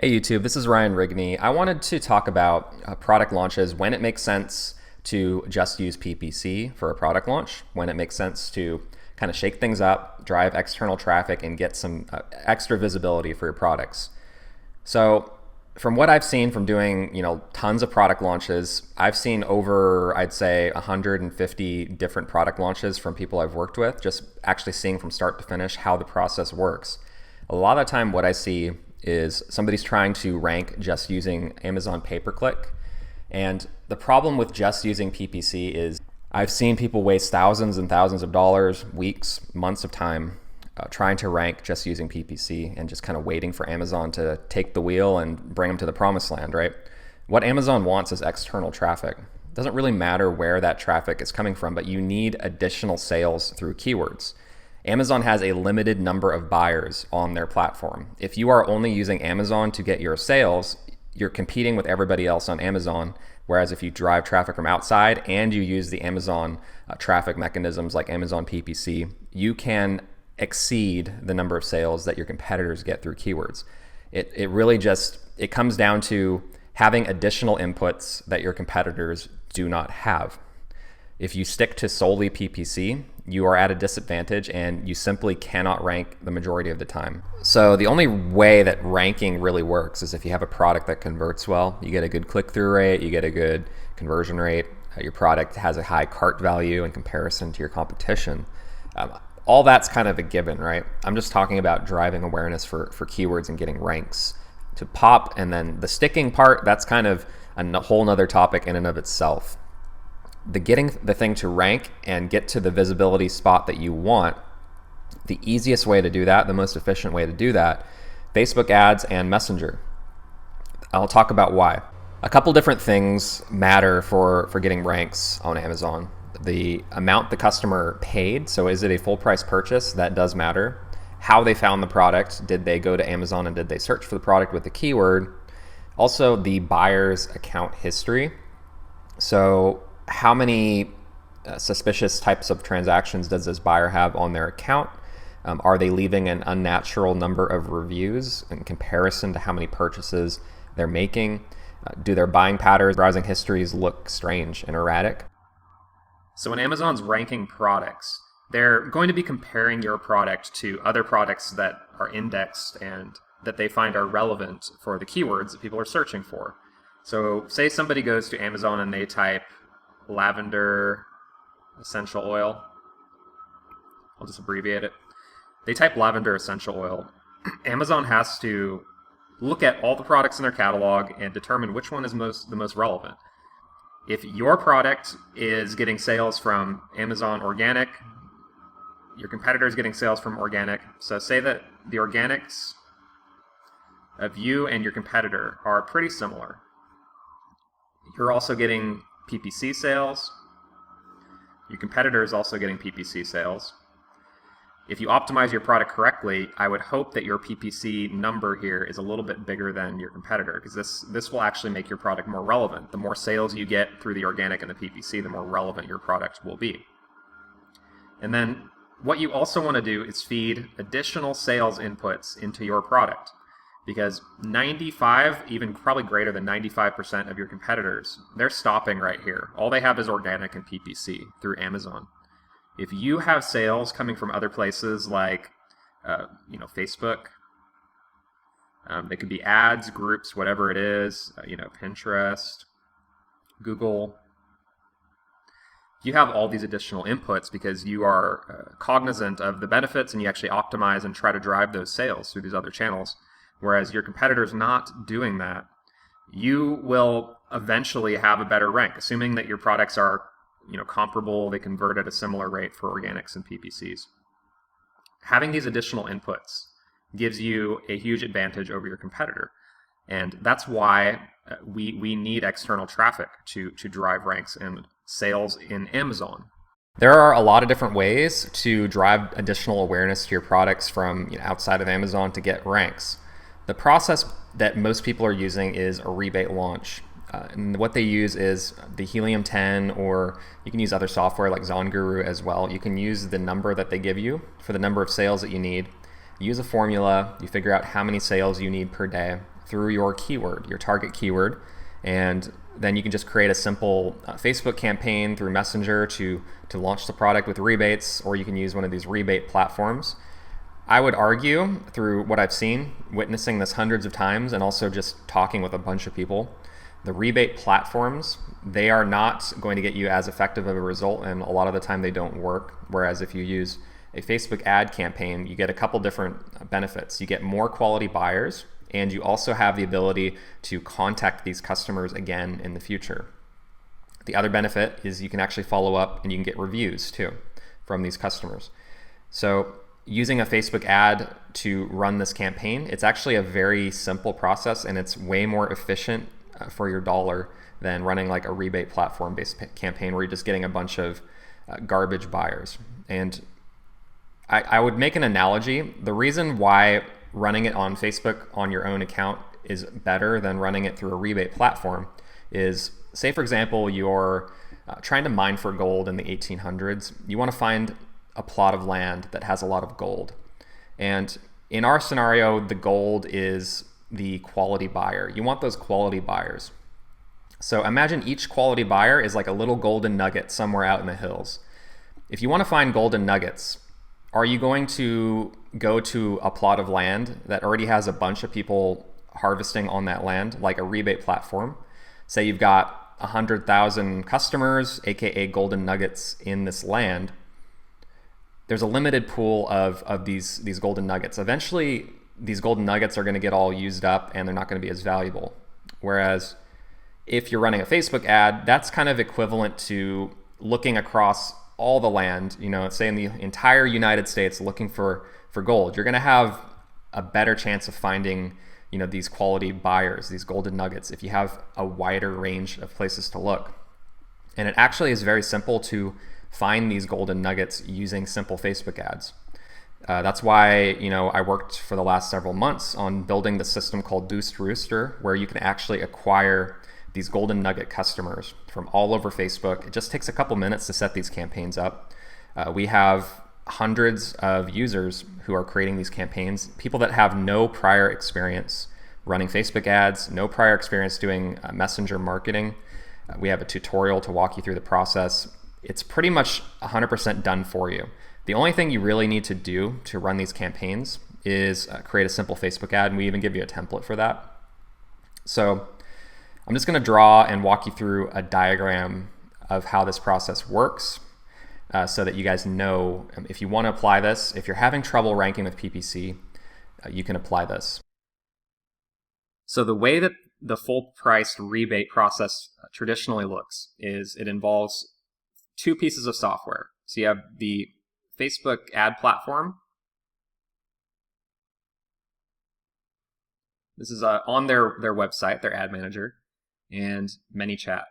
Hey YouTube, this is Ryan Rigney. I wanted to talk about product launches, when it makes sense to just use PPC for a product launch, when it makes sense to kind of shake things up, drive external traffic, and get some extra visibility for your products. So from what I've seen from doing, tons of product launches, I've seen over, I'd say 150 different product launches from people I've worked with, just actually seeing from start to finish how the process works. A lot of the time what I see is somebody's trying to rank just using Amazon pay-per-click. And the problem with just using PPC is I've seen people waste thousands and thousands of dollars, weeks, months of time trying to rank just using PPC and just kind of waiting for Amazon to take the wheel and bring them to the promised land, right? What Amazon wants is external traffic. It doesn't really matter where that traffic is coming from, but you need additional sales through keywords. Amazon has a limited number of buyers on their platform. If you are only using Amazon to get your sales, you're competing with everybody else on Amazon. Whereas if you drive traffic from outside and you use the Amazon traffic mechanisms like Amazon PPC, you can exceed the number of sales that your competitors get through keywords. It really just, it comes down to having additional inputs that your competitors do not have. If you stick to solely PPC, you are at a disadvantage and you simply cannot rank the majority of the time. So the only way that ranking really works is if you have a product that converts well. You get a good click-through rate, you get a good conversion rate, your product has a high cart value in comparison to your competition. All that's kind of a given, right? I'm just talking about driving awareness for keywords and getting ranks to pop, and then the sticking part, that's kind of a whole nother topic in and of itself. The getting the thing to rank and get to the visibility spot that you want, the easiest way to do that, the most efficient way to do that, Facebook ads and Messenger. I'll talk about why. A couple different things matter for getting ranks on Amazon. The amount the customer paid, so is it a full price purchase? That does matter. How they found the product, did they go to Amazon and did they search for the product with the keyword? Also the buyer's account history. So how many suspicious types of transactions does this buyer have on their account? Are they leaving an unnatural number of reviews in comparison to how many purchases they're making? Do their buying patterns, browsing histories look strange and erratic? So when Amazon's ranking products, they're going to be comparing your product to other products that are indexed and that they find are relevant for the keywords that people are searching for. So say somebody goes to Amazon and they type lavender essential oil. I'll just abbreviate it. They type lavender essential oil. Amazon has to look at all the products in their catalog and determine which one is the most relevant. If your product is getting sales from Amazon organic, your competitor is getting sales from organic. So say that the organics of you and your competitor are pretty similar. You're also getting PPC sales. Your competitor is also getting PPC sales. If you optimize your product correctly, I would hope that your PPC number here is a little bit bigger than your competitor, because this will actually make your product more relevant. The more sales you get through the organic and the PPC, the more relevant your product will be. And then what you also want to do is feed additional sales inputs into your product, because 95, even probably greater than 95% of your competitors, they're stopping right here. All they have is organic and PPC through Amazon. If you have sales coming from other places like, Facebook, they could be ads, groups, whatever it is, Pinterest, Google. You have all these additional inputs because you are cognizant of the benefits and you actually optimize and try to drive those sales through these other channels. Whereas your competitor's not doing that, you will eventually have a better rank, assuming that your products are comparable, they convert at a similar rate for organics and PPCs. Having these additional inputs gives you a huge advantage over your competitor. And that's why we need external traffic to drive ranks and sales in Amazon. There are a lot of different ways to drive additional awareness to your products from outside of Amazon to get ranks. The process that most people are using is a rebate launch. And what they use is the Helium 10, or you can use other software like ZonGuru as well. You can use the number that they give you for the number of sales that you need. You use a formula, you figure out how many sales you need per day, through your keyword, your target keyword, and then you can just create a simple Facebook campaign through Messenger to launch the product with rebates, or you can use one of these rebate platforms. I would argue, through what I've seen, witnessing this hundreds of times and also just talking with a bunch of people, the rebate platforms, they are not going to get you as effective of a result, and a lot of the time they don't work. Whereas if you use a Facebook ad campaign, you get a couple different benefits. You get more quality buyers, and you also have the ability to contact these customers again in the future. The other benefit is you can actually follow up and you can get reviews too from these customers. So using a Facebook ad to run this campaign, it's actually a very simple process, and it's way more efficient for your dollar than running like a rebate platform based campaign where you're just getting a bunch of garbage buyers. And I would make an analogy. The reason why running it on Facebook on your own account is better than running it through a rebate platform is, say for example, you're trying to mine for gold in the 1800s. You want to find a plot of land that has a lot of gold. And in our scenario, the gold is the quality buyer. You want those quality buyers. So imagine each quality buyer is like a little golden nugget somewhere out in the hills. If you want to find golden nuggets, are you going to go to a plot of land that already has a bunch of people harvesting on that land, like a rebate platform? Say you've got 100,000 customers, aka golden nuggets in this land. There's a limited pool of these golden nuggets. Eventually, these golden nuggets are going to get all used up and they're not going to be as valuable. Whereas if you're running a Facebook ad, that's kind of equivalent to looking across all the land, say in the entire United States looking for gold. You're going to have a better chance of finding, these quality buyers, these golden nuggets, if you have a wider range of places to look. And it actually is very simple to find these golden nuggets using simple Facebook ads. That's why I worked for the last several months on building the system called BOOSTROOSTER, where you can actually acquire these golden nugget customers from all over Facebook. It just takes a couple minutes to set these campaigns up. We have hundreds of users who are creating these campaigns, people that have no prior experience running Facebook ads, no prior experience doing messenger marketing. We have a tutorial to walk you through the process. It's pretty much 100% done for you. The only thing you really need to do to run these campaigns is create a simple Facebook ad, and we even give you a template for that. So I'm just going to draw and walk you through a diagram of how this process works so that you guys know if you want to apply this. If you're having trouble ranking with PPC, you can apply this. So the way that the full priced rebate process traditionally looks is it involves two pieces of software. So you have the Facebook ad platform. This is on their website, their ad manager, and ManyChat.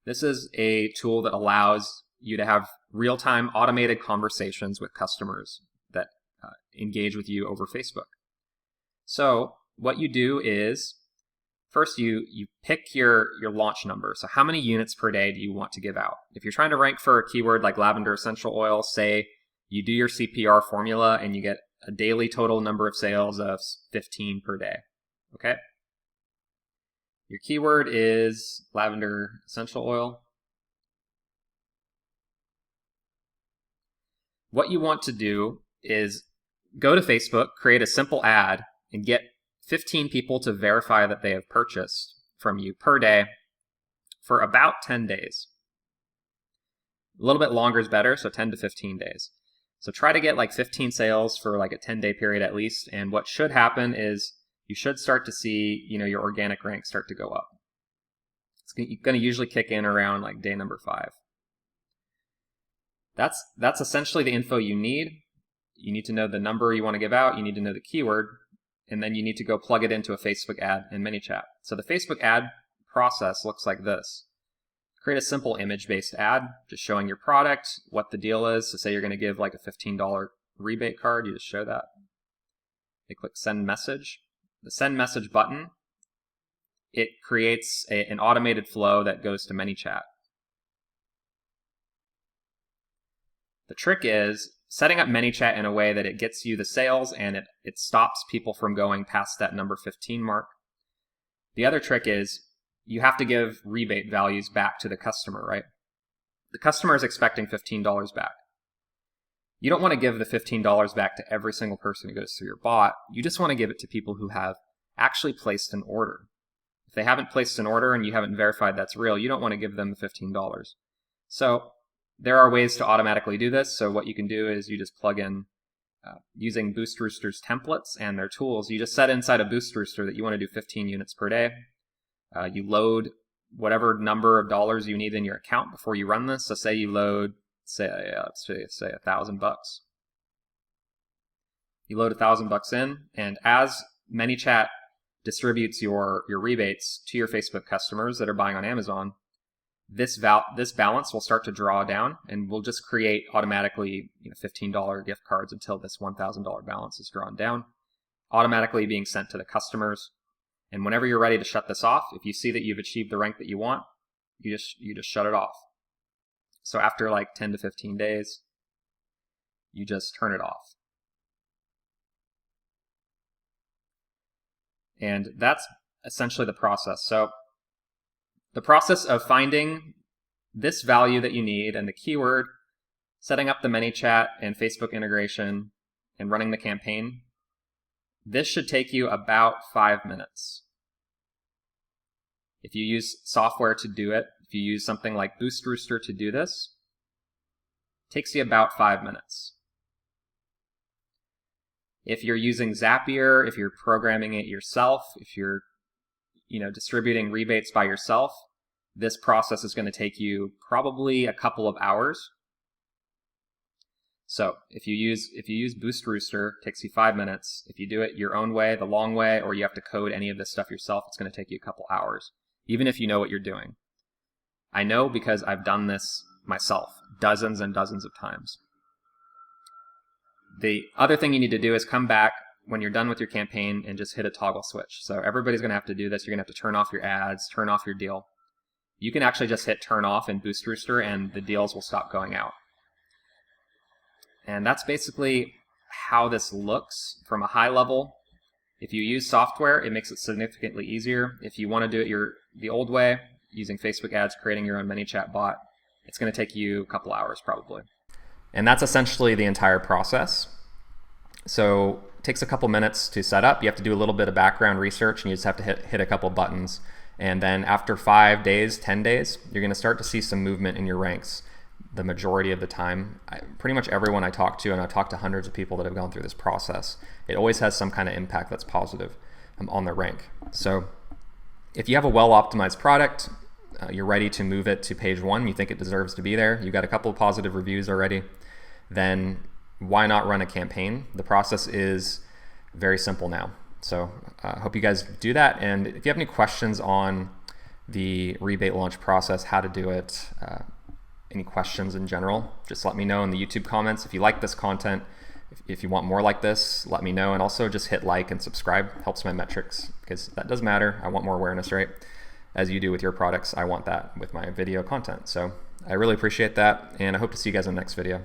This is a tool that allows you to have real-time automated conversations with customers that engage with you over Facebook. So what you do is, first you pick your launch number. So how many units per day do you want to give out? If you're trying to rank for a keyword like lavender essential oil, say you do your CPR formula and you get a daily total number of sales of 15 per day, okay? Your keyword is lavender essential oil. What you want to do is go to Facebook, create a simple ad, and get 15 people to verify that they have purchased from you per day for about 10 days. A little bit longer is better, so 10 to 15 days. So try to get like 15 sales for like a 10-day period at least, and what should happen is you should start to see, your organic rank start to go up. It's going to usually kick in around like day number 5. That's essentially the info you need. You need to know the number you want to give out, you need to know the keyword, and then you need to go plug it into a Facebook ad in ManyChat. So the Facebook ad process looks like this. Create a simple image-based ad, just showing your product, what the deal is. So say you're going to give like a $15 rebate card, you just show that. You click send message. The send message button, it creates an automated flow that goes to ManyChat. The trick is, setting up ManyChat in a way that it gets you the sales and it stops people from going past that number 15 mark. The other trick is you have to give rebate values back to the customer, right? The customer is expecting $15 back. You don't want to give the $15 back to every single person who goes through your bot. You just want to give it to people who have actually placed an order. If they haven't placed an order and you haven't verified that's real, you don't want to give them the $15. So there are ways to automatically do this. So what you can do is you just plug in using BOOSTROOSTER's templates and their tools. You just set inside a BOOSTROOSTER that you want to do 15 units per day. You load whatever number of dollars you need in your account before you run this. So say you load, let's say $1,000. You load $1,000 in, and as ManyChat distributes your rebates to your Facebook customers that are buying on Amazon, this balance will start to draw down, and we'll just create automatically $15 gift cards until this $1,000 balance is drawn down, automatically being sent to the customers. And whenever you're ready to shut this off, if you see that you've achieved the rank that you want, you just shut it off. So after like 10 to 15 days, you just turn it off. And that's essentially the process. So the process of finding this value that you need and the keyword, setting up the ManyChat and Facebook integration, and running the campaign, this should take you about 5 minutes. If you use software to do it, if you use something like BOOSTROOSTER to do this, it takes you about 5 minutes. If you're using Zapier, if you're programming it yourself, if you're distributing rebates by yourself, this process is going to take you probably a couple of hours. So if you use BOOSTROOSTER, it takes you 5 minutes. If you do it your own way, the long way, or you have to code any of this stuff yourself, it's going to take you a couple hours, even if you know what you're doing. I know because I've done this myself dozens and dozens of times. The other thing you need to do is come back when you're done with your campaign and just hit a toggle switch. So everybody's going to have to do this. You're going to have to turn off your ads, turn off your deal. You can actually just hit turn off in BOOSTROOSTER and the deals will stop going out. And that's basically how this looks from a high level. If you use software, it makes it significantly easier. If you want to do it the old way, using Facebook ads, creating your own ManyChat bot, it's going to take you a couple hours probably. And that's essentially the entire process. So it takes a couple minutes to set up. You have to do a little bit of background research, and you just have to hit a couple buttons. And then after 5 days, 10 days, you're going to start to see some movement in your ranks. The majority of the time, pretty much everyone I talk to, and I've talked to hundreds of people that have gone through this process, it always has some kind of impact that's positive on their rank. So if you have a well-optimized product, you're ready to move it to page 1, you think it deserves to be there, you've got a couple of positive reviews already, then why not run a campaign? The process is very simple now. So I hope you guys do that. And if you have any questions on the rebate launch process, how to do it, any questions in general, just let me know in the YouTube comments. If you like this content, if you want more like this, let me know. And also just hit like and subscribe, helps my metrics, because that does matter. I want more awareness, right? As you do with your products, I want that with my video content. So I really appreciate that, and I hope to see you guys in the next video.